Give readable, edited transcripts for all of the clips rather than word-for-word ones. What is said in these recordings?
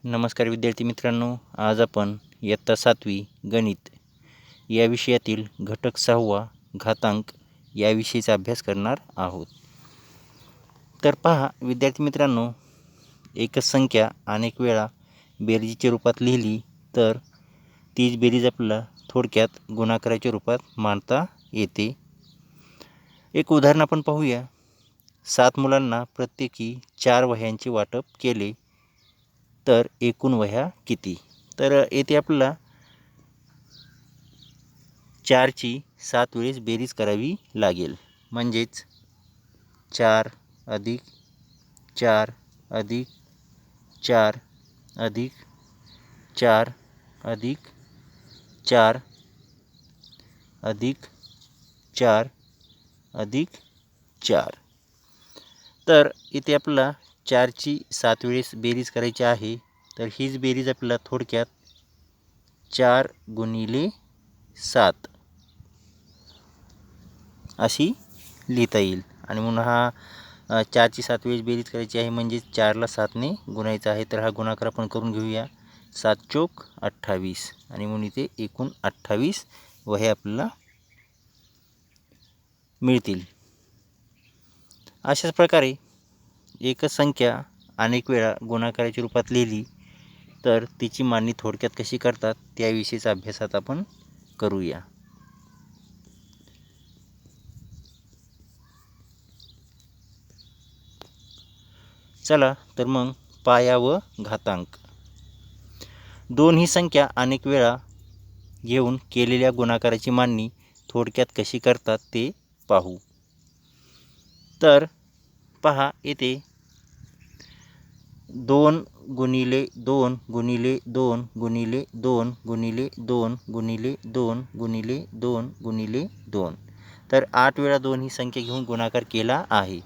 नमस्कार विद्यार्थी मित्रांनो, आज आपण इयत्ता 7वी गणित या विषयातील घटक 6वा घातांक याविषयीचा अभ्यास करणार आहोत. तर पहा विद्यार्थी मित्रांनो, एकच संख्या अनेक वेळा बेरजेच्या रूपात लिहिली तर तीच बेरीज आपल्याला थोडक्यात गुणाकाराच्या रूपात मांडता येते. एक उदाहरण आपण पाहूया. 7 मुलांना प्रत्येकी 4 वह्यांचे वाटप केले तर एकूण वह्या किती? तर येथे आपल्याला 4ची 7 वेळेस बेरीज करावी लागेल. म्हणजेच 4 अधिक 4 अधिक 4 अधिक 4 अधिक 4 अधिक 4 अधिक 4. तर इथे आपल्याला 4ची 7 वेळेस बेरीज करायची आहे. तर हीच बेरीज आपल्याला थोडक्यात 4 गुणिले 7 अशी लिहिता येईल. आणि म्हणून हा 4ची 7 वेळेस बेरीज करायची आहे, म्हणजे 4ला 7ने गुणायचं आहे. तर हा गुणाकार आपण करून घेऊया. 7 चोक 28 आणि म्हणून इथे एकूण 28 वह्या आपल्याला मिळतील. अशाच प्रकारे एकच संख्या अनेक वेळा गुणाकाराच्या रूपात लिहिली तर तिची मांडणी थोडक्यात कशी करतात त्याविषयीचा अभ्यासात आपण करूया. चला तर मग पाया व घातांक. 2 ही संख्या अनेक वेळा घेऊन केलेल्या गुणाकाराची मांडणी थोडक्यात कशी करतात ते पाहू. तर पहा येथे 2 गुणिले 2 गुणिले 2 गुणिले 2 गुणिले 2 गुणिले 2 गुणिले 2 गुणिले 2. तर 8 वेळा 2 ही संख्या घेऊन गुणाकार केला आहे.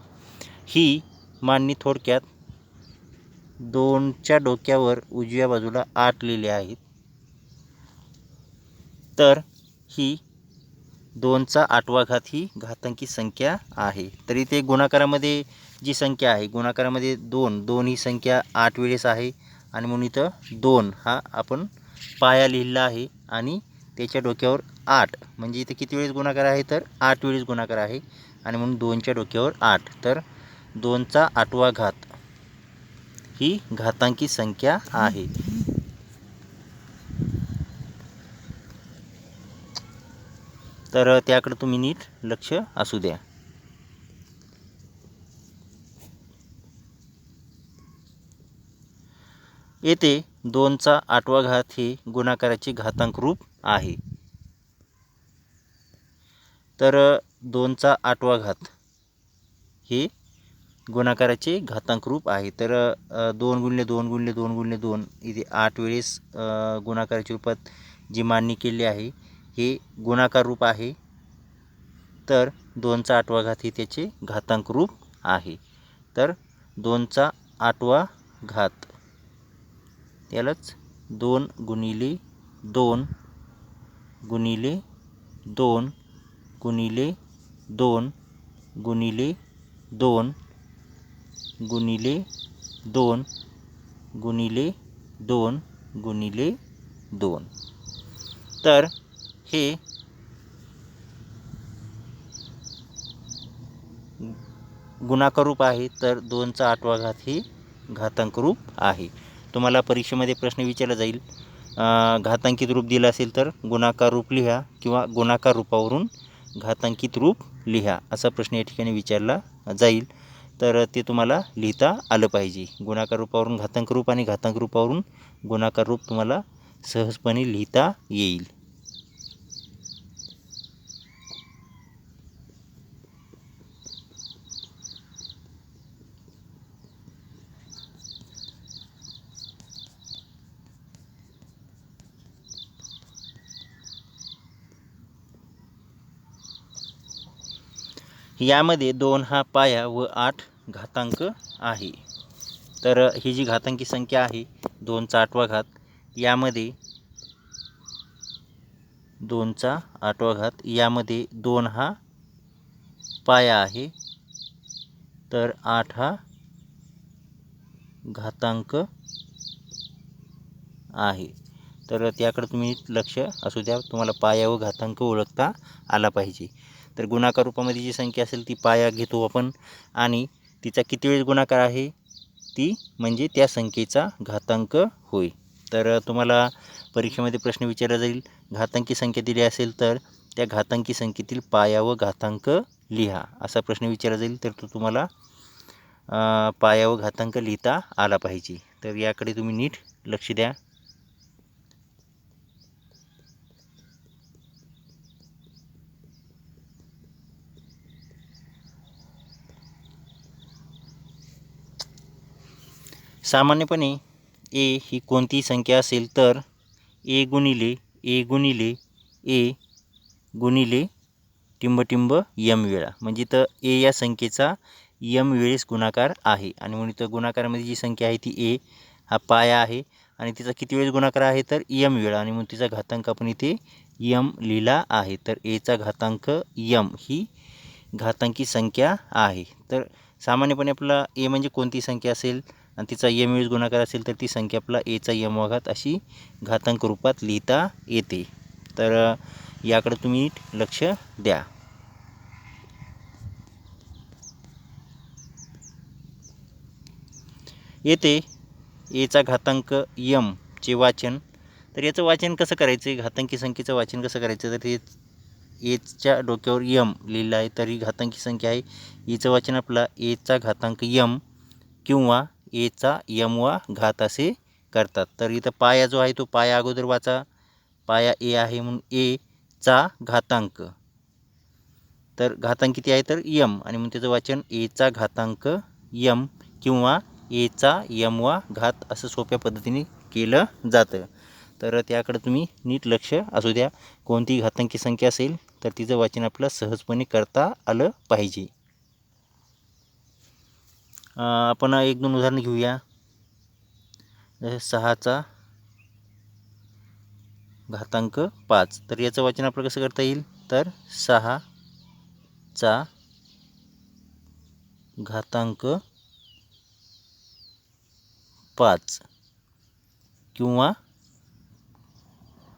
ही मांडणी थोडक्यात 2च्या डोक्यावर उजव्या बाजूला 8 लिहिले आहेत. तर ही 2चा 8वा घात ही घातांकी संख्या आहे. तर इथे गुणाकारामध्ये जी संख्या आहे, गुणाकारामध्ये 2 ही संख्या 8 वेळेस आहे आणि म्हणून इथं 2 हा आपण पाया लिहिला आहे आणि त्याच्या डोक्यावर 8 म्हणजे इथे किती वेळेस गुणाकार आहे, तर 8 वेळेस गुणाकार आहे आणि म्हणून 2च्या डोक्यावर 8. तर 2चा 8वा घात ही घातांकी संख्या आहे. तर त्याकडे तुम्ही नीट लक्ष असू द्या. येथे 2चा 8वा घात हे गुणाकाराचे घातांक रूप आहे. तर 2चा 8वा घात हे गुणाकाराचे घातांक रूप आहे. तर 2 गुणिले 2 गुणिले 2 गुणिले 2 इथे 8 वेळेस गुणाकाराच्या रूपात जी मांडणी केली आहे हे गुणाकार रूप आहे. तर 2चा 8वा घात हे त्याचे घातांक रूप आहे. तर 2चा 8वा घात यालाच 2 गुणिले 2 गुणिले 2 गुणिले 2 गुणिले 2 गुणिले 2 गुणिले 2 गुणिले 2. तर हे गुणाकार रूप आहे. तर 2चा 8वा घात हे घातांक रूप आहे. तुम्हाला परीक्षेमध्ये प्रश्न विचारला जाईल, घातांकित रूप दिलं असेल तर गुणाकार रूप लिहा किंवा गुणाकार रूपावरून घातांकित रूप लिहा, असा प्रश्न या ठिकाणी विचारला जाईल. तर ते तुम्हाला लिहिता आलं पाहिजे. गुणाकार रूपावरून घातांक रूप आणि घातांक रूपावरून गुणाकार रूप तुम्हाला सहजपणे लिहिता येईल. यामध्ये 2 हा पाया व 8 घातांक आहे. तर ही जी घातांकी संख्या आहे 2चा 8वा घात, यामध्ये 2चा 8वा घात यामध्ये 2 हा पाया आहे. तर 8 हा घातांक आहे. तर त्याकडे तुम्ही लक्ष असू द्या. तुम्हाला पाया व घातांक ओळखता आला पाहिजे. तर गुणाकार रूपामध्ये जी संख्या असेल ती पाया घेतो आपण आणि तिचा किती वेळेस गुणाकार आहे ती म्हणजे त्या संख्येचा घातांक होय. तर तुम्हाला परीक्षेमध्ये प्रश्न विचारला जाईल, घातांकी संख्या दिली असेल तर त्या घातांकी संख्येतील पाया व घातांक लिहा असा प्रश्न विचारला जाईल. तर तो तुम्हाला पाया व घातांक लिहिता आला पाहिजे. तर याकडे तुम्ही नीट लक्ष द्या. सामान्यपणे ए ही कोणतीही संख्या असेल तर ए गुणिले ए गुणिले टिंब यम वेळा म्हणजे तर ए या संख्येचा यम वेळेस गुणाकार आहे. आणि म्हणून इथं गुणाकारामध्ये जी संख्या आहे ती ए हा पाया आहे आणि तिचा किती वेळेस गुणाकार आहे तर यम वेळा आणि म्हणून तिचा घातांक आपण इथे यम लिहिला आहे. तर एचा घातांक यम ही घातांकी संख्या आहे. तर सामान्यपणे आपला ए म्हणजे कोणती संख्या असेल आणि तिचा यम वेळेस गुणाकार असेल तर ती संख्या आपला एचा यम घात अशी घातांक रूपात लिहिता येते. तर याकडे तुम्ही लक्ष द्या. येते एचा घातांक यम चे वाचन. तर याचं वाचन कसं करायचं, घातांकी संख्येचं वाचन कसं करायचं, तर हे एच्या डोक्यावर यम लिहिलं आहे तर ही घातांकी संख्या आहे. हिचं वाचन आपला एचा घातांक यम किंवा एचा यम वा घात असे करतात. तर इथं पाया जो आहे तो पाया अगोदर वाचा, पाया ए आहे म्हणून ए चा घातांक, तर घातांक किती आहे तर यम आणि मग त्याचं वाचन एचा घातांक यम किंवा एचा यम वा घात असं सोप्या पद्धतीने केलं जातं. तर त्याकडे तुम्ही नीट लक्ष असू द्या. कोणती घातांकी संख्या असेल तर तिचं वाचन आपलं सहजपणे करता आलं पाहिजे. आपण 1-2 उदाहरणं घेऊया. जसे 6चा घातांक 5, तर याचं वाचन आपलं कसं करता येईल तर 6चा घातांक 5 किंवा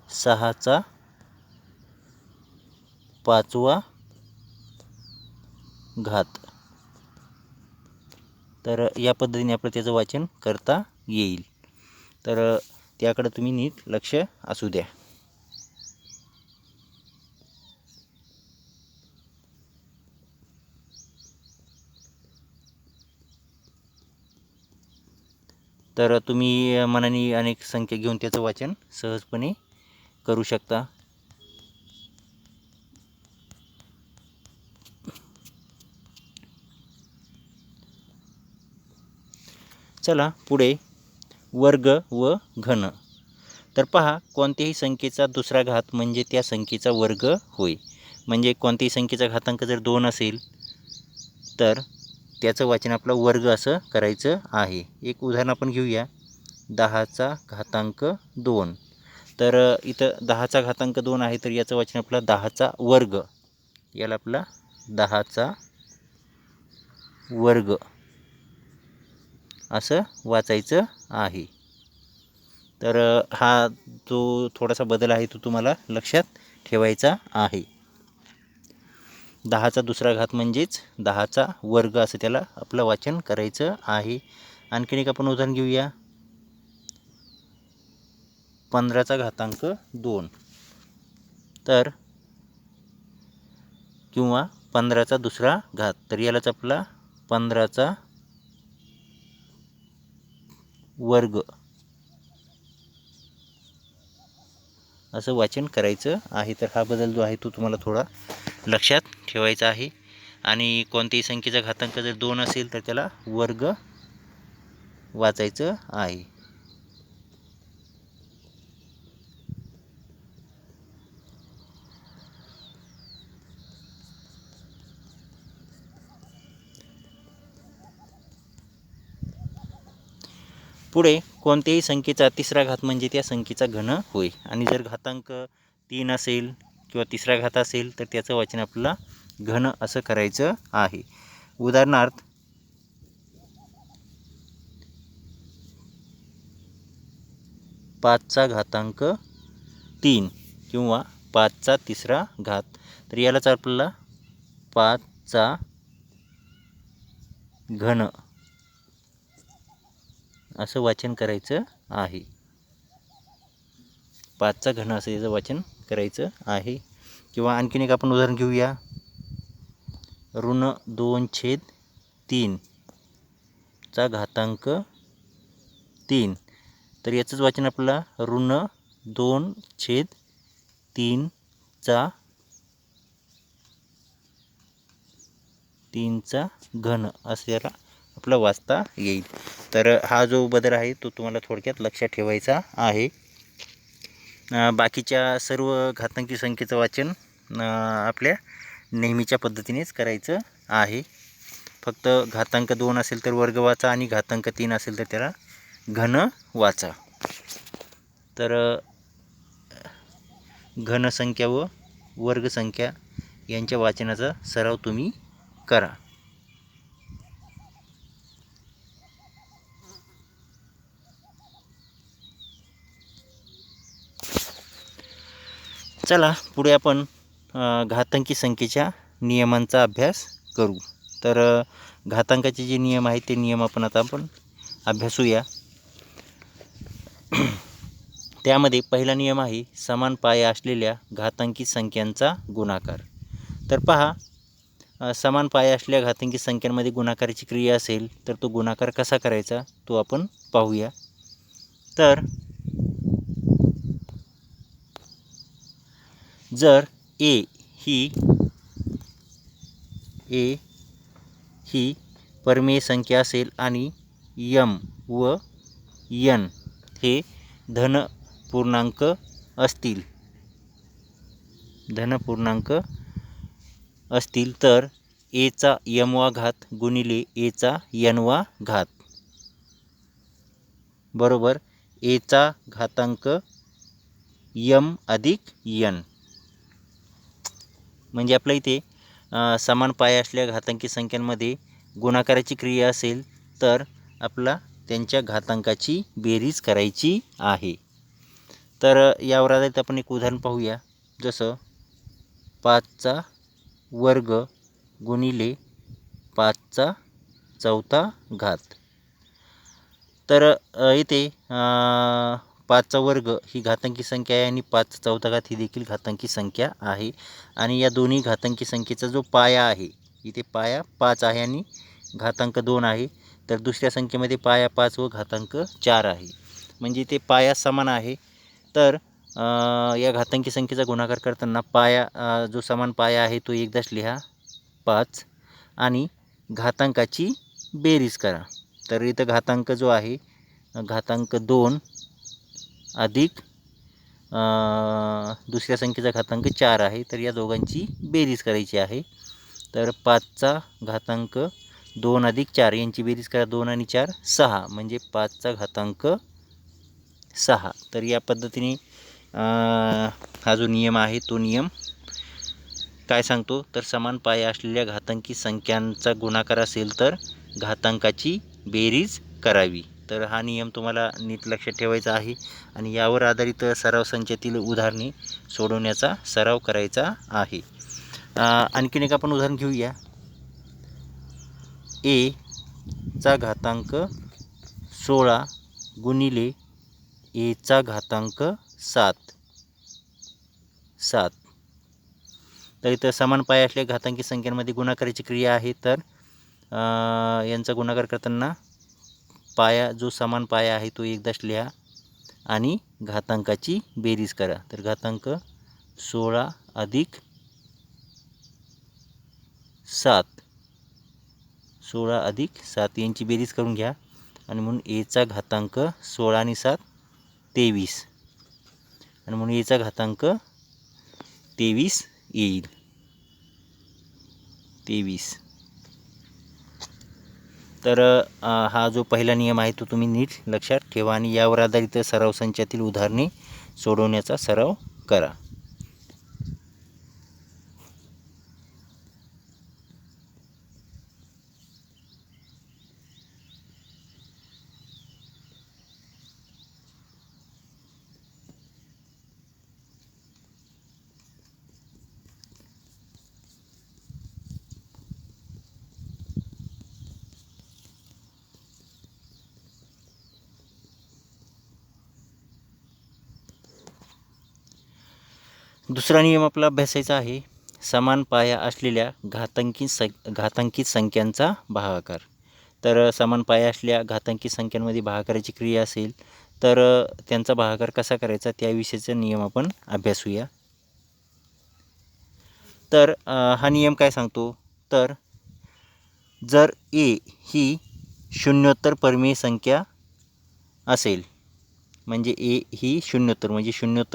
6चा 5वा घात. तर या पद्धतीने आपलं त्याचं वाचन करता येईल. तर त्याकडे तुम्ही नीट लक्ष असू द्या. तर तुम्ही मनाने अनेक संख्या घेऊन त्याचं वाचन सहजपणे करू शकता. चला पुढे वर्ग व घन. तर पहा, कोणत्याही संख्येचा दुसरा घात म्हणजे त्या संख्येचा वर्ग होय. म्हणजे कोणत्याही संख्येचा घातांक जर 2 असेल तर त्याचं वाचन आपलं वर्ग असं करायचं आहे. एक उदाहरण आपण घेऊया. 10चा घातांक 2. तर इथं 10चा घातांक 2 आहे तर याचं वाचन आपलं 10चा वर्ग. याला आपला 10चा वर्ग असं वाचायचं आहे. तर हा जो थोडासा बदल आहे तो तुम्हाला लक्षात ठेवायचा आहे. 10चा दुसरा घात म्हणजेच 10चा वर्ग असं त्याला आपलं वाचन करायचं आहे. आणखीन एक आपण उदाहरण घेऊया. 15चा घातांक 2 तर किंवा 15चा दुसरा घात, तर यालाच आपला 15चा वर्ग असं वाचन करायचं आहे. तर हा बदल जो आहे तो तुम्हाला थोडा लक्षात ठेवायचा आहे. आणि कोणत्याही संख्येचा घातांक जर 2 असेल तर त्याला वर्ग वाचायचं आहे. पुढे कोणत्याही संख्येचा तिसरा घात म्हणजे त्या संख्येचा घन होय. आणि जर घातांक 3 असेल किंवा तिसरा घात असेल तर त्याचं वाचन आपल्याला घन असं करायचं आहे. उदाहरणार्थ 5चा घातांक 3 किंवा 5चा तिसरा घात. तर यालाच आपल्याला 5चा घन असं वाचन करायचं आहे. 5चा घन असं याचं वाचन करायचं आहे. किंवा आणखीन एक आपण उदाहरण घेऊया. ऋण 2/3 चा घातांक 3. तर याचंच वाचन आपल्याला ऋण 2/3 चा घन असं याला आपलं वाचता येईल. तर हा जो बदल आहे तो तुम्हाला थोडक्यात लक्षात ठेवायचा आहे. बाकीच्या सर्व घातांकी संख्येचं वाचन आपल्या नेहमीच्या पद्धतीनेच करायचं आहे. फक्त घातांक 2 असेल तर वर्ग वाचा आणि घातांक 3 असेल तर त्याला घन वाचा. तर घनसंख्या व वर्गसंख्या यांच्या वाचनाचा सराव तुम्ही करा. चला पुढे आपण घातांकी संख्येच्या नियमांचा अभ्यास करू. तर घातांकाचे जे नियम आहेत ते नियम आपण अभ्यासूया. त्यामध्ये पहिला नियम आहे समान पाया असलेल्या घातांकी संख्यांचा गुणाकार. तर पहा, समान पाया असलेल्या घातांकी संख्यांमध्ये गुणाकाराची क्रिया असेल तर तो गुणाकार कसा करायचा तो आपण पाहूया. तर जर ए ही परमेय संख्या असेल आणि m व n हे धन पूर्णांक असतील तर a चा m वा घात गुणिले a चा n वा घात बरोबर a चा घातांक m अधिक n. म्हणजे आपल्या इथे समान पाया असलेल्या घातांकी संख्यांमध्ये गुणाकाराची क्रिया असेल तर आपला त्यांच्या घातांकाची बेरीज करायची आहे. तर यावर आधारित आपण एक उदाहरण पाहूया. जसं 5चा वर्ग गुणिले 5चा चौथा घात. तर इथे 5चा वर्ग ही घातांकी संख्या आहे आणि 5चा चौथा घात ही देखील घातांकी संख्या आहे. आणि या दोन्ही घातांकी संख्येचा जो पाया आहे इथे पाया 5 आहे आणि घातांक 2 आहे. तर दुसऱ्या संख्येमध्ये पाया 5 व घातांक 4 आहे. म्हणजे ते पाया समान आहे. तर या घातांकी संख्येचा गुणाकार करताना पाया जो समान पाया आहे तो एकदाच लिहा 5 आणि घातांकाची बेरीज करा. तर इथं घातांक जो आहे घातांक 2 अधिक दुसऱ्या संख्येचा घातांक 4 आहे. तर या दोघांची बेरीज करायची आहे. तर 5चा घातांक 2 अधिक 4 यांची बेरीज करा. 2 आणि 4 6 म्हणजे 5चा घातांक 6. तर या पद्धतीने हा जो नियम आहे तो नियम काय सांगतो तर समान पाया असलेल्या घातांकी संख्यांचा गुणाकार असेल तर घातांकाची बेरीज करावी. तर हा नियम तुम्हाला नीट लक्षात ठेवायचा आहे आणि यावर आधारित सराव संचातील उदाहरणे सोडवण्याचा सराव करायचा आहे. आणखीन एक आपण उदाहरण घेऊया. a चा घातांक 16 गुणिले a चा घातांक 7. तर इथं समान पाया असलेल्या घातांकी संख्यांमध्ये गुणाकाराची क्रिया आहे. तर यांचा गुणाकार करताना पाया जो समान पाया आहे तो एकदाच लिहा आणि घातांकाची बेरीज करा. तर घातांक 16 अधिक 7 यांची बेरीज करून घ्या आणि म्हणून a चा घातांक 16 आणि 7 23 आणि म्हणून a चा घातांक 23 येईल. 23. तर हा जो पहिला नियम आहे तो तुम्ही नीट लक्षात ठेवा आणि यावर आधारित सराव संचातील उदाहरणे सोडवण्याचा सराव करा. दुसरा नियम आपला अभ्यासायचा आहे, समान पाया असलेल्या घातांकित संख्यांचा भागाकार. तर समान पाया असलेल्या घातांकित संख्यांमध्ये भागाकाराची क्रिया असेल तर त्यांचा भागाकार कसा करायचा त्याविषयीचा नियम आपण अभ्यासूया. तर हा नियम काय सांगतो, तर जर ए ही शून्योत्तर परमेय संख्या असेल, म्हणजे ए ही शून्योत्तर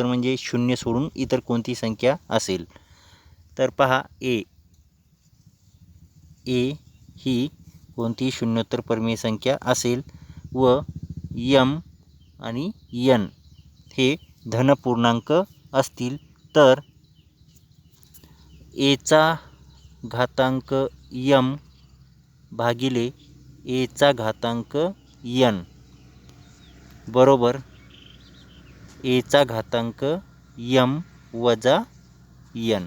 म्हणजे शून्य सोडून इतर कोणती संख्या असेल, तर पहा ए ही कोणती शून्योत्तर परमेय संख्या असेल व यम आणि यन हे धनपूर्णांक असतील, तर एचा घातांक यम भागिले एचा घातांक यन बरोबर एचा घातांक यम वजा यन.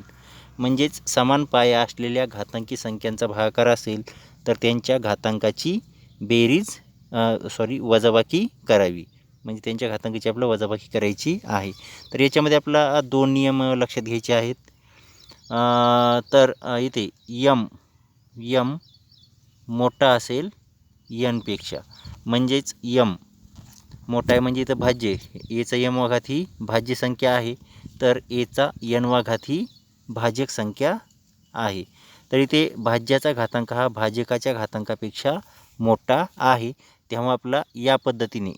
म्हणजेच समान पाया असलेल्या घातांकी संख्यांचा भागाकार असेल तर त्यांच्या घातांकाची वजाबाकी करावी, म्हणजे त्यांच्या घातांकाची आपल्याला वजाबाकी करायची आहे. तर याच्यामध्ये आपला 2 नियम लक्षात घ्यायचे आहेत. तर इथे यम मोठा असेल यनपेक्षा, म्हणजेच यम मोठा आहे म्हणजे इथं भाज्य, एचा यम वा घात ही भाज्य संख्या आहे, तर एचा यन वा घात ही भाजक संख्या आहे. तर इथे भाज्याचा घातांक हा भाजकाच्या घातांकापेक्षा मोठा आहे, तेव्हा आपला या पद्धतीने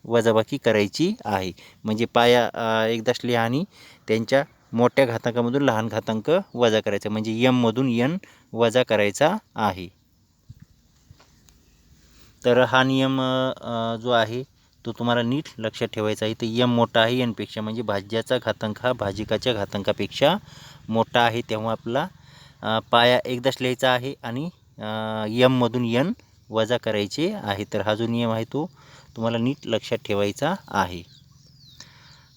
वजाबाकी करायची आहे. म्हणजे पाया एकदाच लिहा आणि त्यांच्या मोठ्या घातांकामधून लहान घातांक वजा करायचा, म्हणजे यममधून यन वजा करायचा आहे. तर हा नियम जो आहे तो तुम्हाला नीट लक्षात ठेवायचा आहे. तर यम मोठा आहे यनपेक्षा, म्हणजे भाज्याचा घातांक हा भाजकाच्या घातांकापेक्षा मोठा आहे, तेव्हा आपला पाया एकदाच लिहायचा आहे आणि यममधून यन वजा करायचे आहे. तर हा जो नियम आहे तो तुम्हाला नीट लक्षात ठेवायचा आहे.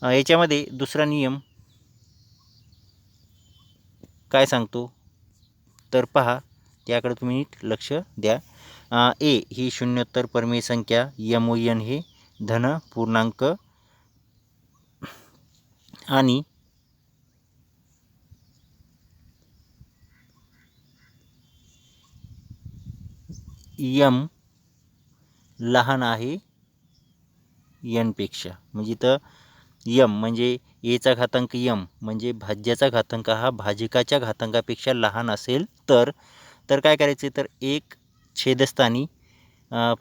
याच्यामध्ये दुसरा नियम काय सांगतो, तर पहा त्याकडे तुम्ही नीट लक्ष द्या. ए ही शून्योत्तर परमेय संख्या, यम व यन हे धन पूर्णांक आणि यम लहान आहे यनपेक्षा. म्हणजे इथं यम म्हणजे एचा घातांक यम म्हणजे भाज्याचा घातांक हा भाजकाच्या घातांकापेक्षा लहान असेल तर काय करायचे, तर एक छेदस्थानी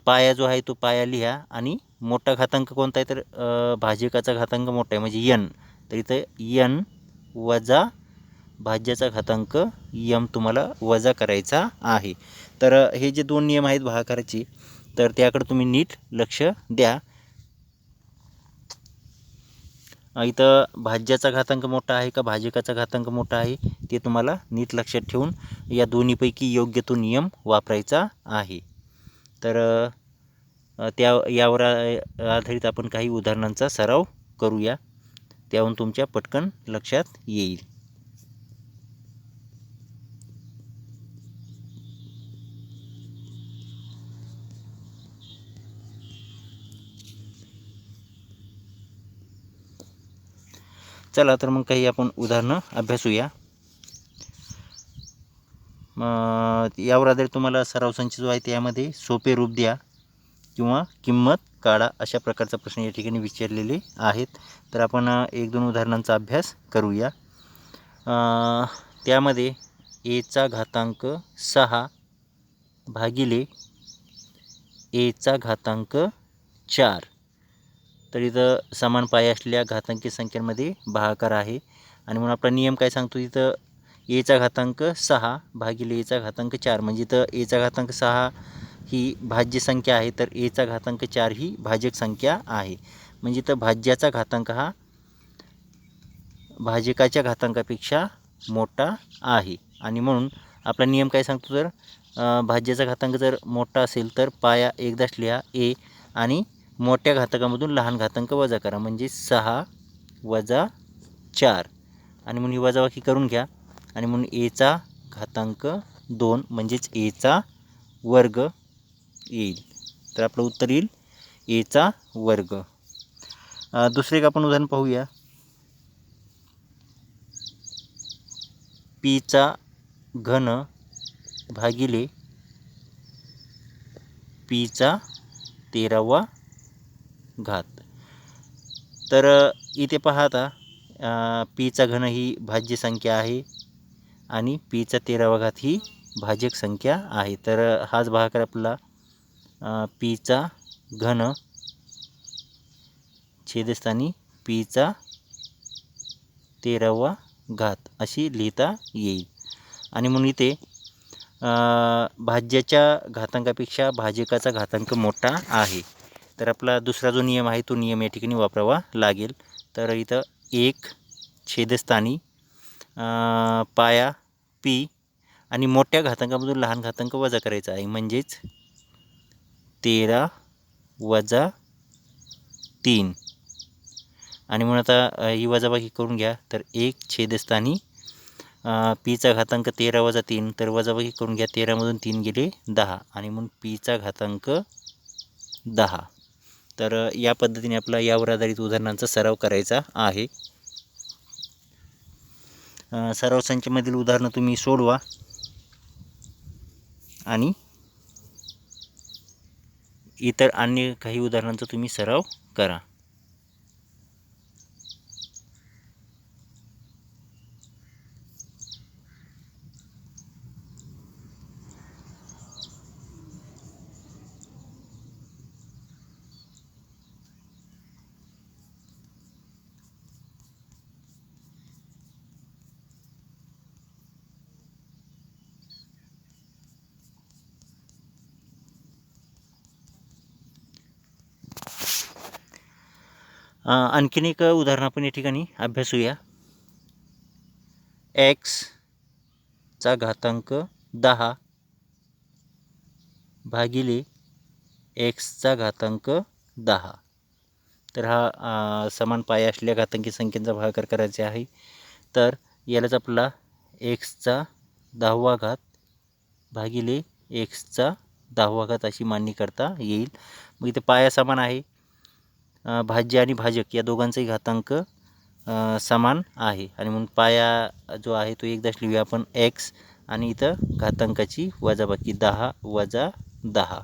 पाया जो आहे तो पाया लिहा आणि मोठा घातांक कोणता आहे, तर भाजकाचा घातांक मोठा आहे म्हणजे यन, तर इथं यन वजा भाज्याचा घातांक यम तुम्हाला वजा करायचा आहे. तर हे जे 2 नियम आहेत भागाकाराचे, तर त्याकडे तुम्ही नीट लक्ष द्या. इथं भाज्याचा घातांक मोठा आहे का भाजकाचा घातांक मोठा आहे ते तुम्हाला नीट लक्षात ठेवून या दोन्हीपैकी योग्य तो नियम वापरायचा आहे. तर यावर आधारित आपण काही उदाहरणांचा सराव करूया, त्याहून तुमच्या पटकन लक्षात येईल. चला तर मग काही आपण उदाहरणं अभ्यासूया. यावर आधारित तुम्हाला सराव संच जो आहे त्यामध्ये सोपे रूप द्या किंवा किंमत काढा अशा प्रकारचा प्रश्न या ठिकाणी विचारलेले आहेत. तर आपण 1-2 उदाहरणांचा अभ्यास करूया. त्यामध्ये एचा घातांक 6 भागिले एचा घातांक 4, तर इथं समान पाया असलेल्या घातांकी संख्यांमध्ये भागाकार आहे आणि म्हणून आपला नियम काय सांगतो, इथं एचा घातांक 6 भागिले एचा घातांक 4, म्हणजे इथं एचा घातांक 6 ही भाज्य संख्या आहे, तर एचा घातांक 4 ही भाजक संख्या आहे. म्हणजे इथं भाज्याचा घातांक हा भाजकाच्या घातांकापेक्षा मोठा आहे आणि म्हणून आपला नियम काय सांगतो, तर भाज्याचा घातांक जर मोठा असेल तर पाया एकदाच लिहा ए आणि मोठ्या घातांकामधून लहान घातांक वजा करा, म्हणजे 6 वजा 4 आणि म्हणून ही वजाबाकी करून घ्या आणि म्हणून एचा घातांक 2 म्हणजेच एचा वर्ग येईल. तर आपलं उत्तर येईल एचा वर्ग. दुसरे एक आपण उदाहरण पाहूया. पीचा घन भागिले पीचा 13वा घात. तर इथे पहा आता पीचा घन ही भाज्य संख्या आहे आणि पीचा 13वा घात ही भाजक संख्या आहे. तर हाच भागाकार आपला पीचा घन छेदस्थानी पीचा 13वा घात अशी लिहिता येईल. आणि म्हणून इथे भाज्याच्या घातांकापेक्षा भाजकाचा घातांक मोठा आहे. तर आपला दुसरा जो नियम आहे तो नियम या ठिकाणी वापरावा लागेल. तर इथं 1 छेदस्थानी पाया पी आणि मोठ्या घातांकामधून लहान घातांक वजा करायचा आहे, म्हणजेच 13 वजा 3. आणि म्हणून आता ही वजाबाकी करून घ्या. तर 1 छेदस्थानी पीचा घातांक 13 वजा 3, तर वजाबाकी करून घ्या. 13मधून 3 गेले 10 आणि म्हणून पीचा घातांक 10. तर या पद्धतीने आपला यावर आधारित उदाहरणांचा सराव करायचा आहे. सराव संचामधील उदाहरणं तुम्ही सोडवा आणि इतर अन्य काही उदाहरणांचा तुम्ही सराव करा. आणखीन एक उदाहरण आपण या ठिकाणी अभ्यासूया. चा घातांक 10 भागिले चा घातांक 10. तर हा समान पाया असलेल्या घातांकी संख्येचा भागाकार करायचा आहे. तर यालाच आपला चा 10वा घात भागिले चा 10वा घात अशी मांडणी करता येईल. मग इथे पाया समान आहे, भाज्य आणि भाजक या दोघांचाही घातांक समान आहे आणि म्हणून पाया जो आहे तो एकदाच लिहूया आपण x आणि इथं घातांकाची वजाबाकी 10 वजा 10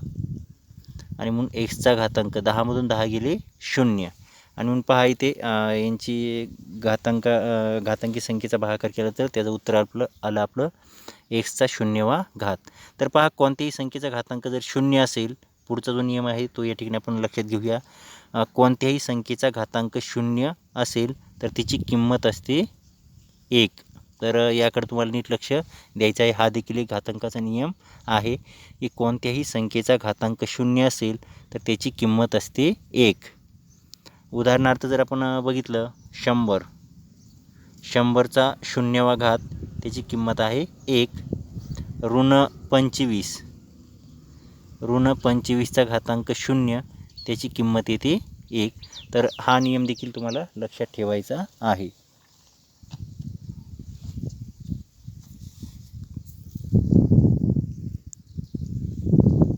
आणि म्हणून चा घातांक 10मधून 10 गेले 0 आणि म्हणून पहा इथे यांची घातांकी संख्येचा भागाकार केला तर त्याचं उत्तर आलं आपलं चा 0वा घात. तर पहा कोणत्याही संख्येचा घातांक जर 0 असेल, पुढचा जो नियम आहे तो या ठिकाणी आपण लक्षात घेऊया. कोणत्याही संख्येचा घातांक 0 असेल तर तिची किंमत असते 1. तर याकडे तुम्हाला नीट लक्ष द्यायचं आहे. हा देखील एक घातांकाचा नियम आहे की कोणत्याही संख्येचा घातांक 0 असेल तर त्याची किंमत असते 1. उदाहरणार्थ जर आपण बघितलं 100चा 0वा घात त्याची किंमत आहे 1. ऋण 25चा घातांक 0 त्याची किंमत येते 1. तर हा नियम देखील तुम्हाला लक्षात ठेवायचा आहे.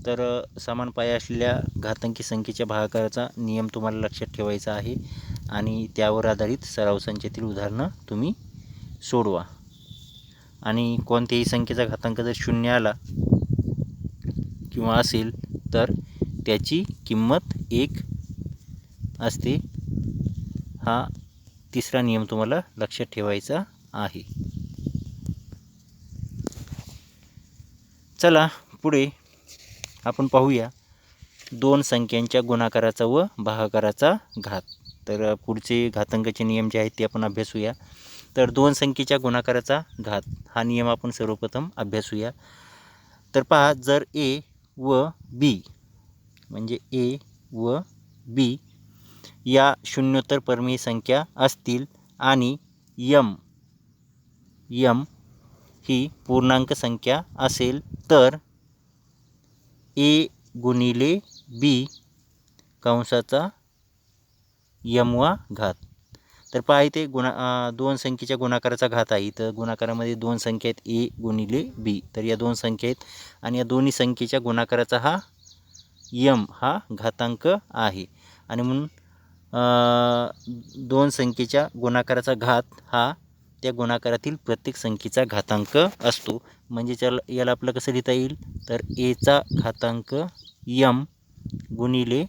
तर समान पाया असलेल्या घातांकी संख्येच्या भागाकाराचा नियम तुम्हाला लक्षात ठेवायचा आहे आणि त्यावर आधारित सराव संचातील उदाहरणं तुम्ही सोडवा. आणि कोणत्याही संख्येचा घातांक जर 0 आला किंवा असेल तर त्याची किंमत 1 असते. हा तिसरा नियम तुम्हाला लक्षात ठेवायचा आहे. चला पुढे आपण पाहूया 2 संख्यांच्या गुणाकाराचा व भागाकाराचा घात. तर पुढचे घातांकाचे नियम जे आहेत ते आपण अभ्यासूया. तर 2 संख्येच्या गुणाकाराचा घात हा नियम आपण सर्वप्रथम अभ्यासूया. तर पहा, जर a व b म्हणजे a व b या शून्योत्तर परमेय संख्या असतील आणि m ही पूर्णांक संख्या असेल तर a गुणिले b कंसाचा m वा घात. तर पहा इथे 2 संख्येच्या गुणाकाराचा घात आहे. तर गुणाकारामध्ये 2 संख्या आहेत a गुणिले b. तर या 2 संख्या आहेत आणि या दोन्ही संख्येच्या गुणाकाराचा हा m हा घातांक आहे आणि म्हणून 2 संख्येच्या गुणाकाराचा घात हा त्या गुणाकारातील प्रत्येक संख्येचा घातांक असतो. म्हणजे याला आपलं कसं लिहिता येईल, तर एचा घातांक यम गुणिले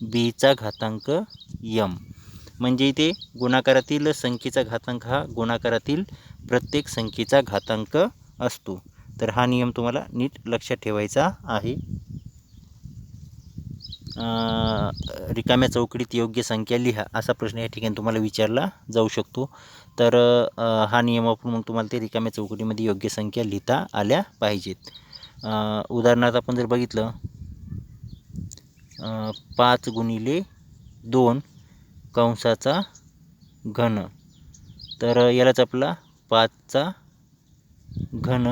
बीचा घातांक यम. म्हणजे इथे गुणाकारातील संख्येचा घातांक हा गुणाकारातील प्रत्येक संख्येचा घातांक असतो. तर हा नियम तुम्हाला नीट लक्षात ठेवायचा आहे. रिकाम्या चौकटीत योग्य संख्या लिहा असा प्रश्न या ठिकाणी तुम्हाला विचारला जाऊ शकतो. तर हा नियम वापरून मग तुम्हाला ते रिकाम्या चौकटीमध्ये योग्य संख्या लिहिता आल्या पाहिजेत. उदाहरणार्थ आपण जर बघितलं 5 गुणिले 2 कंसाचा घन, तर यालाच आपला 5चा घन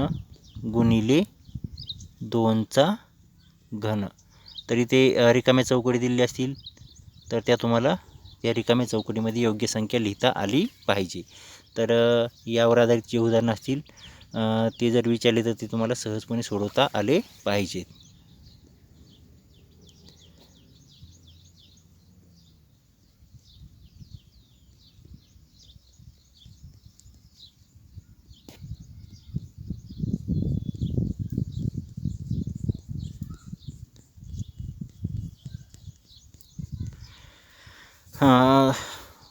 गुणिले 2चा घन. तर इथे रिकाम्या चौकटी दिलेल्या असतील तर त्या तुम्हाला त्या रिकाम्या चौकटीमध्ये योग्य संख्या लिहिता आली पाहिजे. तर यावर आधारित जे उदाहरणं असतील ते जर विचारले तर ते तुम्हाला सहजपणे सोडवता आले पाहिजेत.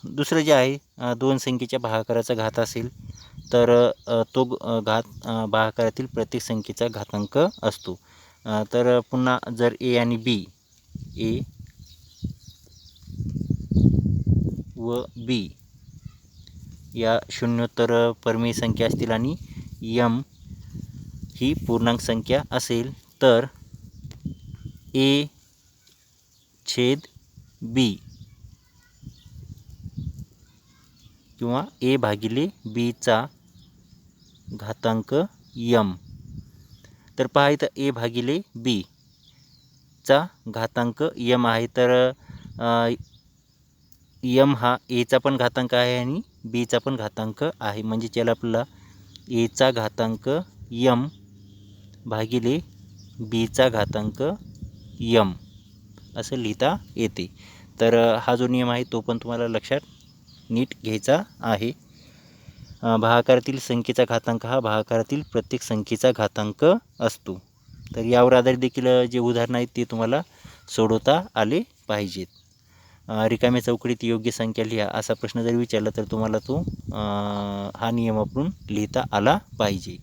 दुसरं जे आहे दोन संख्येच्या भागाकाराचा घात असेल तर तो घात भागाकारातील प्रत्येक संख्येचा घातांक असतो. तर पुन्हा जर ए आणि बी, ए व बी या शून्योत्तर परमेय संख्या असतील आणि यम ही पूर्णांक संख्या असेल तर ए छेद बी किंवा ए भागिले बीचा घातांक यम. तर पहा इथं ए भागिले बी चा घातांक यम आहे. तर यम हा एचा पण घातांक आहे आणि बीचा पण घातांक आहे. म्हणजे त्याला आपल्याला एचा घातांक यम भागिले बीचा घातांक यम असं लिहिता येते. तर हा जो नियम आहे तो पण तुम्हाला लक्षात नीट घ्यायचा आहे. भागाकारातील संख्येचा घातांक हा भागाकारातील प्रत्येक संख्येचा घातांक असतो. तर यावर आधारित देखील जे उदाहरण आहेत ते तुम्हाला सोडवता आले पाहिजेत. रिकाम्या चौकटीत योग्य संख्या लिहा असा प्रश्न जर विचारला तर तुम्हाला तो हा नियम वापरून लिहिता आला पाहिजे.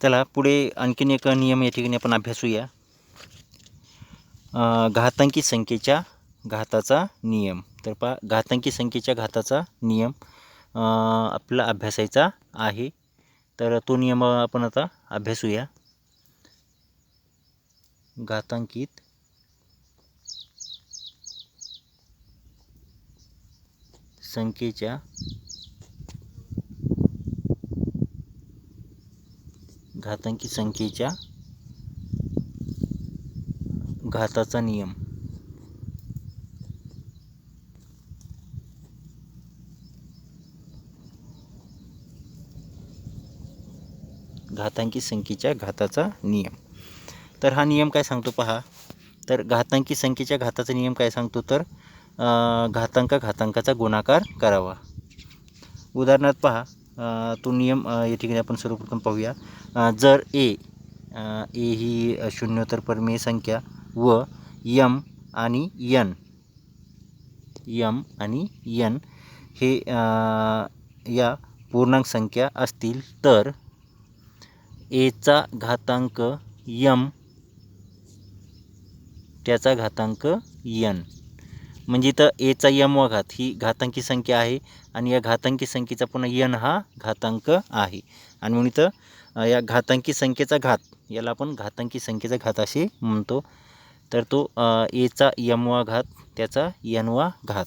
चला पुढे आणखीन एक नियम या ठिकाणी आपण अभ्यासूया. घातांकी संख्येच्या घाताचा नियम. तर पहा घातांकी संख्येच्या घाताचा नियम आपल्याला अभ्यासायचा आहे. तर तो नियम आपण आता अभ्यासूया. घातांकित संख्येच्या घातांकी संख्येच्या घाताचा नियम. घातांकी संख्येच्या घाताचा नियम. तर हा नियम काय सांगतो पहा. तर घातांकी संख्येच्या घाताचा नियम काय सांगतो तर घातांकाचा गुणाकार करावा. उदाहरणार्थ पहा तो नियम या ठिकाणी आपण सर्वप्रथम पाहूया. जर ए ही शून्योत्तर परमेय संख्या व यम आणि यन हे या पूर्णांक संख्या असतील तर एचा घातांक यम त्याचा घातांक यन. म्हणजे इथं एचा यम वा घात ही घातांकी संख्या आहे आणि या घातांकी संख्येचा पुन्हा यन हा घातांक आहे. आणि म्हणून इथं या घातांकी संख्येचा घात याला आपण घातांकी संख्येचा घात असे म्हणतो. तर तो एचा यम वा घात त्याचा यन वा घात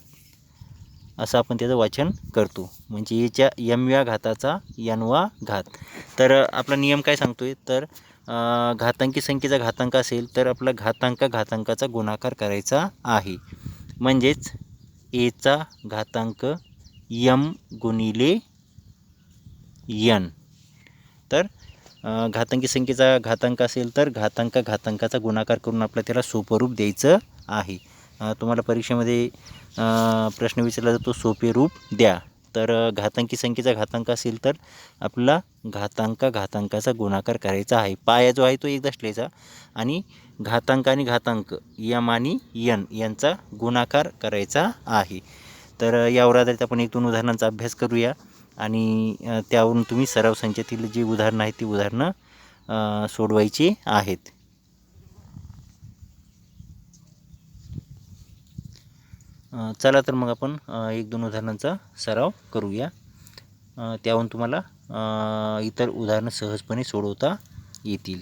असं आपण त्याचं वाचन करतो. म्हणजे एच्या यम व्या घाताचा यन वा घात. तर आपला नियम काय सांगतोय तर घातांकी संख्येचा घातांक असेल तर आपला घातांकाचा गुणाकार करायचा आहे. म्हणजेच एचा घातांक यम गुणिले यन. तर घातांकी संख्येचा घातांक असेल तर घातांकाचा गुणाकार करून आपल्याला त्याला सोपं रूप द्यायचं आहे. तुम्हाला परीक्षेमध्ये प्रश्न विचारला जातो सोपे रूप द्या. तर घातांकी संख्येचा घातांक असेल तर आपला घातांकाचा गुणाकार करायचा आहे. पाया जो आहे तो एकदाच लिहायचा आणि घातांक यम आणि यन यांचा गुणाकार करायचा आहे. तर यावर आधारित आपण 1-2 उदाहरणांचा अभ्यास करूया आणि त्यावरून तुम्ही सराव संचातील जी उदाहरणं आहेत ती उदाहरणं सोडवायची आहेत. चला तर मग आपण 1-2 उदाहरणांचा सराव करूया. त्याहून तुम्हाला इतर उदाहरणं सहजपणे सोडवता येतील.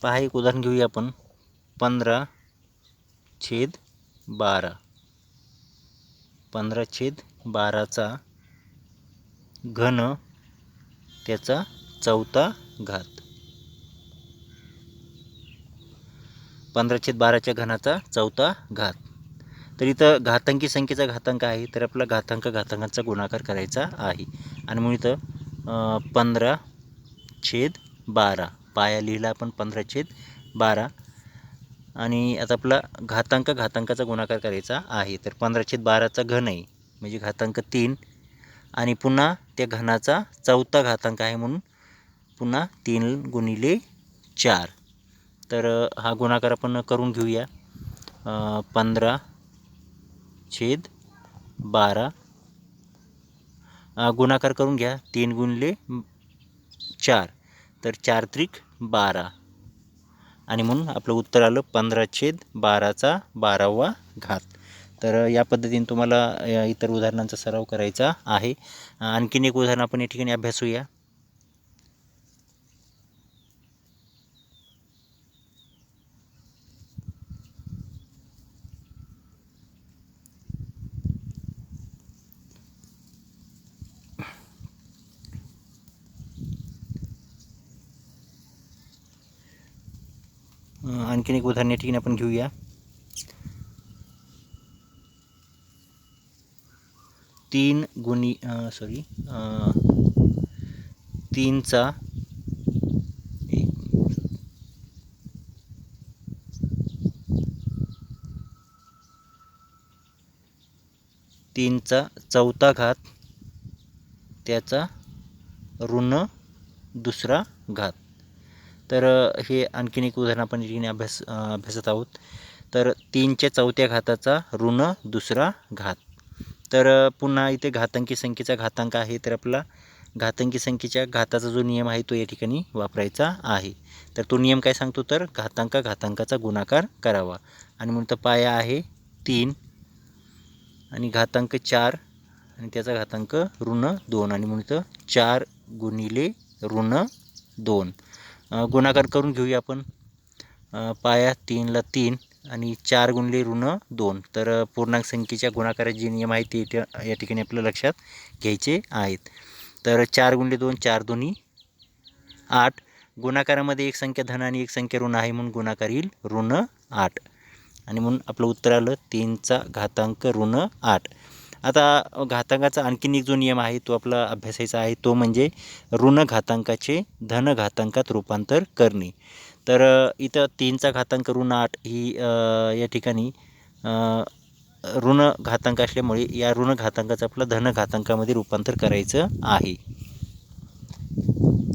पहा एक उदाहरण घेऊया आपण. 15/12. 15/12चा घन त्याचा चौथा घात. 15/12च्या घनाचा चौथा घात. तर इथं घातांकी संख्येचा घातांक आहे तर आपला घातांकाचा गुणाकार करायचा आहे. आणि म्हणून इथं 15/12 पाया लिहिला आपण 15/12 आणि आता आपला घातांकाचा गुणाकार करायचा आहे. तर 15/12चा घन आहे म्हणजे घातांक 3 आणि पुन्हा त्या घनाचा चौथा घातांक आहे म्हणून पुन्हा 3 गुणिले 4. तर हा गुणाकार आपण करून घेऊया. 15/12 गुणाकार करून घ्या. 3 गुणिले 4 तर 4 त्रिक 12 आणि म्हणून आपलं उत्तर आलं 15/12चा 12वा घात. तर या पद्धतीने तुम्हाला इतर उदाहरणांचा सराव करायचा आहे. आणखीन एक उदाहरण आपण या ठिकाणी अभ्यासूया. आणखीन एक उदाहरण या ठिकाणी आपण घेऊया. 3चा चौथा घात त्याचा ऋण दुसरा घात. तर हे आणखीन एक उदाहरण आपण ठिकाणी अभ्यासत आहोत. तर 3च्या चौथ्या घाताचा ऋण दुसरा घात. तर पुन्हा इथे घातांकी संख्येचा घातांक आहे तर आपला घातांकी संख्येच्या घाताचा जो नियम आहे तो या ठिकाणी वापरायचा आहे. तर तो नियम काय सांगतो तर घातांकाचा गुणाकार करावा. आणि म्हणून तर पाया आहे 3 आणि घातांक 4 आणि त्याचा घातांक ऋण 2 आणि म्हणून तर 4 गुणिले ऋण 2. गुणाकार करून घेऊया आपण. पाया 3ला 3 आणि 4 गुणिले ऋण 2. तर पूर्णांक संख्येच्या गुणाकाराचे जे नियम आहेत ते या ठिकाणी आपल्या लक्षात घ्यायचे आहेत. तर 4 गुणिले 2 4 दोन्ही 8. गुणाकारामध्ये एक संख्या धन आणि एक संख्या ऋण आहे म्हणून गुणाकार येईल ऋण 8 आणि म्हणून आपलं उत्तर आलं 3चा घातांक ऋण 8. आता घातांकाचा आणखीन एक जो नियम आहे तो आपला अभ्यासायचा आहे तो म्हणजे ऋण घातांकाचे धन घातांकात रूपांतर करणे. तर इथं 3चा घातांक ऋण 8 ही या ठिकाणी ऋण घातांक असल्यामुळे या ऋण घातांकाचं आपलं धन घातांकामध्ये रूपांतर करायचं आहे.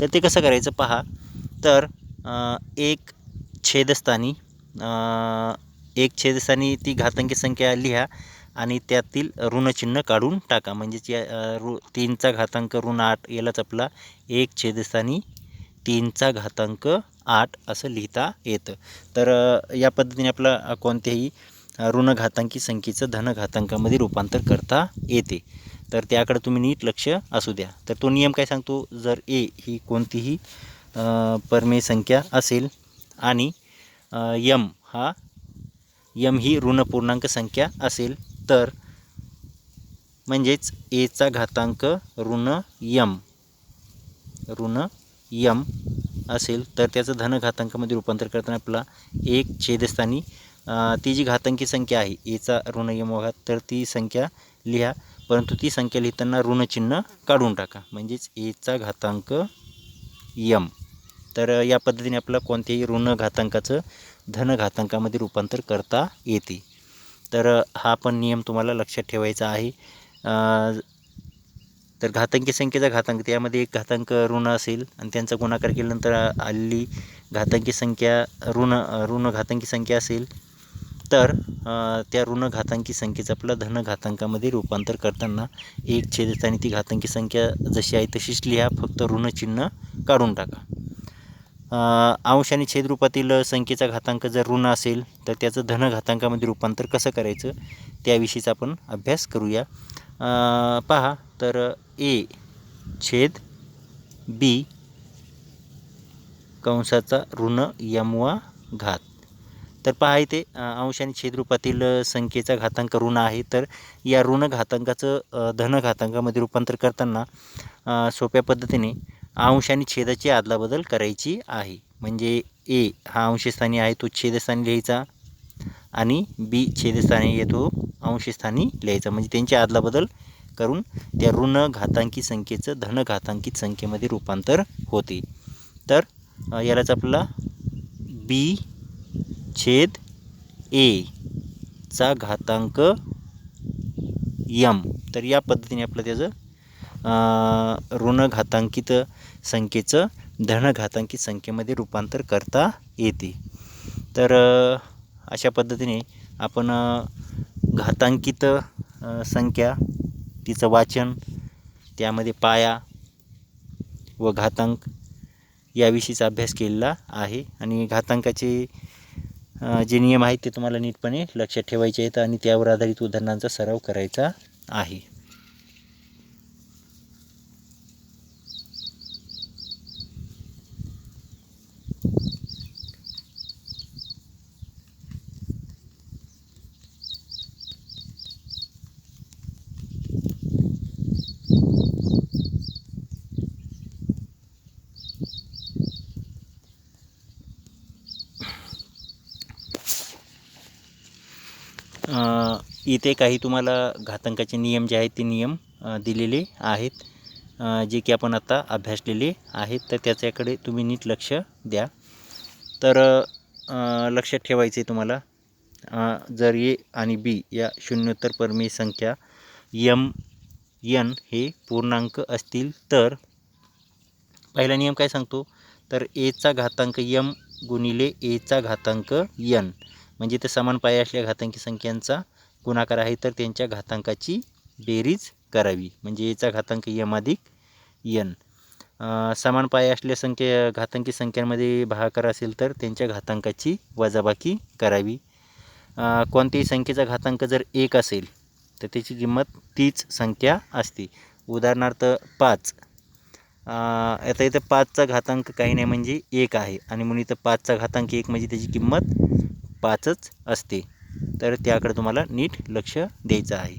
तर ते कसं करायचं पहा. तर एक छेदस्थानी ती घातांकी संख्या लिहा आणि त्यातील ऋणचिन्ह काढून टाका. म्हणजेच या 3चा घातांक ऋण 8 यालाच आपला एक छेदस्थानी 3चा घातांक 8 असं लिहिता येतं. तर या पद्धतीने आपला कोणत्याही ऋण घातांकी संख्येचं धन घातांकामध्ये रूपांतर करता येते. तर त्याकडे तुम्ही नीट लक्ष असू द्या. तर तो नियम काय सांगतो, जर ए ही कोणतीही परमेय संख्या असेल आणि यम ही ऋण पूर्णांक संख्या असेल, तर म्हणजेच एचा घातांक ऋण यम असेल तर त्याचं धन घातांकामध्ये रूपांतर करताना आपला एक छेदस्थानी ती जी घातांकी संख्या आहे एचा ऋण यम घात, तर ती संख्या लिहा, परंतु ती संख्या लिहिताना ऋणचिन्ह काढून टाका, म्हणजेच एचा घातांक यम. तर या पद्धतीने आपल्याला कोणत्याही ऋण घातांकाचं धन घातांकामध्ये रूपांतर करता येते. तर हा पण नियम तुम्हाला लक्षात ठेवायचा आहे. तर घातांकी संख्येचा घातांक, त्यामध्ये एक घातांक ऋण असेल आणि त्यांचा गुणाकार केल्यानंतर आलेली घातांकी संख्या ऋण घातांकी संख्या असेल, तर त्या ऋण घातांकी संख्येचं आपलं धन घातांकामध्ये रूपांतर करताना एक छेदस्थानी ती घातांकी संख्या जशी आहे तशीच लिहा, फक्त ऋणचिन्ह काढून टाका. अंश आणि छेद रूपातील संख्येचा घातांक जर ऋण असेल तर त्याचं धन घातांकामध्ये रूपांतर कसं करायचं त्याविषयीचा आपण अभ्यास करूया. पहा, तर ए छेद बी कंसाचा ऋण यम वा घात. तर पहा इथे अंश आणि छेद रूपातील संख्येचा घातांक ऋण आहे, तर या ऋण घातांकाचं धन घातांकामध्ये रूपांतर करताना सोप्या पद्धतीने अंश आणि छेदाची अदलाबदल करायची आहे. म्हणजे ए हा अंशस्थानी आहे तो छेदस्थानी लिहायचा आणि बी छेदस्थानी येतो अंशस्थानी लिहायचा, म्हणजे त्यांची अदलाबदल करून त्या ऋण घातांकी संख्येचं धन घातांकित संख्येमध्ये रूपांतर होते. तर यालाच आपला बी छेद ए चा घातांक यम, तर या पद्धतीने आपलं त्याचं ऋण घातांकित संख्येचं धन घातांकित संख्येमध्ये रूपांतर करता येते. तर अशा पद्धतीने आपण घातांकित संख्या, तिचं वाचन, त्यामध्ये पाया व घातांक याविषयीचा अभ्यास केलेला आहे. आणि घातांकाचे जे नियम आहेत ते तुम्हाला नीटपणे लक्षात ठेवायचे आहेत आणि त्यावर आधारित उदाहरणांचा सराव करायचा आहे. इथे काही तुम्हाला घातांकाचे नियम जे आहेत ते नियम दिलेले आहेत, जे की आपण आता अभ्यासलेले आहेत. तर त्याच्याकडे तुम्ही नीट लक्ष द्या. तर लक्षात ठेवायचे तुम्हाला, जर ए आणि बी या शून्योत्तर परमेय संख्या यम यन हे पूर्णांक असतील, तर पहिला नियम काय सांगतो, तर एचा घातांक यम गुणिले एचा घातांक यन, म्हणजे ते समान पाया असलेल्या घातांकी संख्यांचा गुणाकार आहे, तर त्यांच्या घातांकाची बेरीज करावी, म्हणजे एचा घातांक यम अधिक यन. समान पाया असलेल्या घातांकी संख्यांमध्ये भागाकार असेल तर त्यांच्या घातांकाची वजाबाकी करावी. कोणत्याही संख्येचा घातांक जर 1 असेल तर त्याची किंमत तीच संख्या असते. उदाहरणार्थ 5. आता इथं 5चा घातांक काही नाही म्हणजे 1 आहे, आणि म्हणून इथं 5चा घातांक 1 म्हणजे त्याची किंमत 5च असते. तर त्याकडे तुम्हाला नीट लक्ष द्यायचं आहे.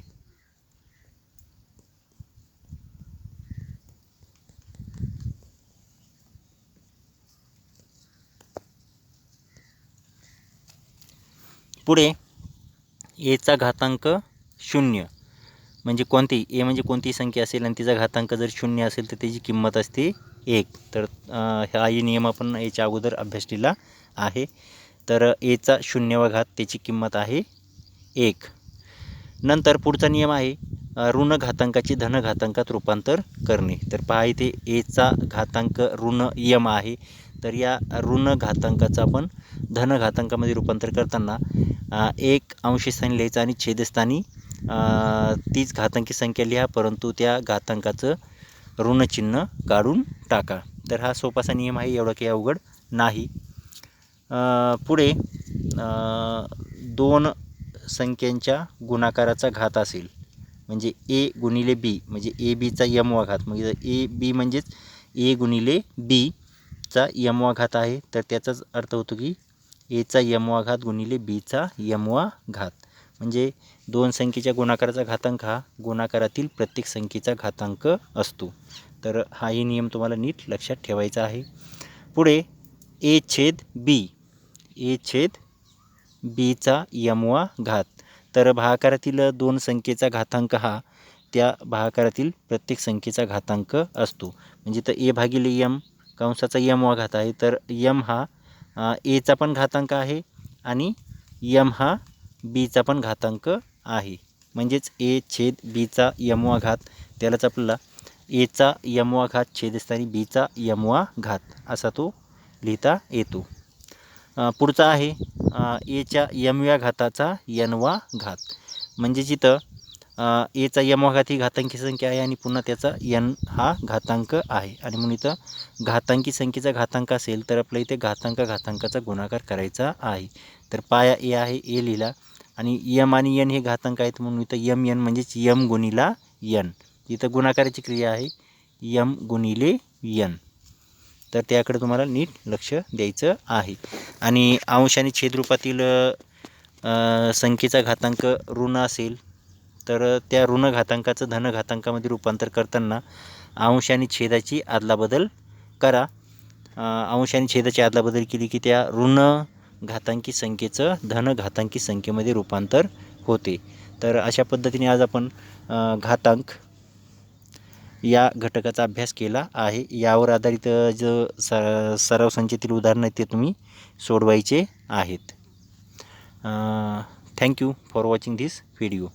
पुढे एचा घातांक 0, म्हणजे कोणती ए म्हणजे कोणतीही संख्या असेल आणि तिचा घातांक जर 0 असेल तर त्याची किंमत असते 1. तर हाही नियम आपण याच्या अगोदर अभ्यासलेला आहे. तर एचा 0वा घात त्याची किंमत आहे 1. नंतर पुढचा नियम आहे ऋण घातांकाचे धन घातांकात रूपांतर करणे. तर पहा इथे एचा घातांक ऋण यम आहे, तर या ऋण घातांकाचं आपण धन घातांकामध्ये रूपांतर करताना एक अंशस्थानी लिहायचं आणि छेदस्थानी तीच घातांकी संख्या लिहा, परंतु त्या घातांकाचं ऋणचिन्ह काढून टाका. तर हा सोपासा नियम आहे, एवढा काही अवघड नाही. पुढे 2 संख्यांच्या गुणाकाराचा घात असेल म्हणजे ए गुणिले बी म्हणजे ए बीचा यमवा घात, म्हणजे ए बी म्हणजेच ए गुणिले बीचा यमवा घात आहे. तर त्याचाच अर्थ होतो की एचा यमवा घात गुणिले बीचा यमवा घात, म्हणजे दोन संख्येच्या गुणाकाराचा घातांक हा गुणाकारातील प्रत्येक संख्येचा घातांक असतो. तर हाही नियम तुम्हाला नीट लक्षात ठेवायचा आहे. पुढे ए छेद बीचा यमवा घात. तर भागाकारातील दोन संख्येचा घातांक हा त्या भागाकारातील प्रत्येक संख्येचा घातांक असतो. म्हणजे तर ए भागिले यम कंसाचा यमवा घात आहे. तर यम हा एचा पण घातांक आहे आणि यम हा बीचा पण घातांक आहे. म्हणजेच ए छेद बीचा यमवा घात त्यालाच आपल्याला एचा यमवा घात छेदस्थानी बीचा यमवा घात असा तो लिहिता येतो. पुढचा आहे एच्या यमव्या घाताचा यनवा घात. म्हणजे जिथं एचा यमवा घात ही घातांकी संख्या आहे आणि पुन्हा त्याचा यन हा घातांक आहे आणि म्हणून इथं घातांकी संख्येचा घातांक असेल तर आपल्या इथे घातांकाचा गुणाकार करायचा आहे. तर पाया ए आहे, ए लिहिला आणि यम आणि यन हे घातांक आहेत म्हणून इथं यम यन म्हणजेच यम गुणिला यन. इथं गुणाकाराची क्रिया आहे यम गुणिले यन. तर त्याकडे तुम्हाला नीट लक्ष द्यायचं आहे. आणि अंश आणि छेदरूपातील संख्येचा घातांक ऋण असेल तर त्या ऋण घातांकाचं धन घातांकामध्ये रूपांतर करताना अंश आणि छेदाची अदलाबदल करा. अंश आणि छेदाची अदलाबदल केली की त्या ऋण घातांकी संख्येचं धन घातांकी संख्येमध्ये रूपांतर होते. तर अशा पद्धतीने आज आपण घातांक या घटकाचा अभ्यास केला आहे. यावर आधारित जो सराव संचेतील उदाहरणं आहेत ते तुम्ही सोडवायचे आहेत. Thank you for watching this video.